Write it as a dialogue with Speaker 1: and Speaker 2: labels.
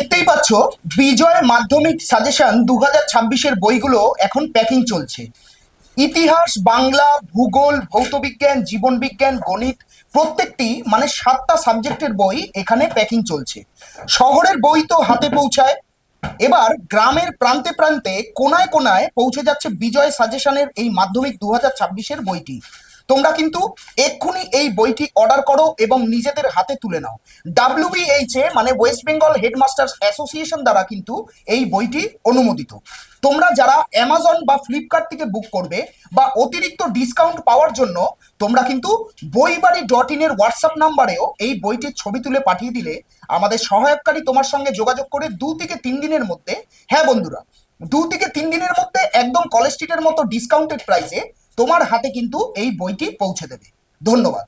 Speaker 1: দেখতেই পাচ্ছ, বিজয় মাধ্যমিক সাজেশন 2026-এর বইগুলো এখন প্যাকিং চলছে। ইতিহাস, বাংলা, ভূগোল, ভৌতবিজ্ঞান, জীবনবিজ্ঞান, গণিত, প্রত্যেকটি মানে 7টা সাবজেক্টের বই এখানে প্যাকিং চলছে। শহরের বই তো হাতে পৌঁছায়, এবার গ্রামের প্রান্তে প্রান্তে কোনায় কোনায় পৌঁছে যাচ্ছে বিজয় সাজেশনের এই মাধ্যমিক 2026-এর বইটি। তোমরা কিন্তু এক্ষুনি এই বইটি অর্ডার করো এবং নিজেদের হাতে তুলে নাও। WBHA মানে ওয়েস্ট বেঙ্গল হেডমাস্টার্স অ্যাসোসিয়েশন দ্বারা কিন্তু এই বইটি অনুমোদিত। তোমরা যারা অ্যামাজন বা ফ্লিপকার্ট থেকে বুক করবে বা অতিরিক্ত ডিসকাউন্ট পাওয়ার জন্য তোমরা কিন্তু বইবাড়ি.in-এর হোয়াটসঅ্যাপ নাম্বারেও এই বইটির ছবি তুলে পাঠিয়ে দিলে আমাদের সহায়ককারী তোমার সঙ্গে যোগাযোগ করে 2 থেকে 3 দিনের মধ্যে, হ্যাঁ বন্ধুরা, 2 থেকে 3 দিনের মধ্যে একদম কলেজ স্ট্রিটের মতো ডিসকাউন্টেড প্রাইসে তোমার হাতে কিন্তু এই বইটি পৌঁছে দেবে। ধন্যবাদ।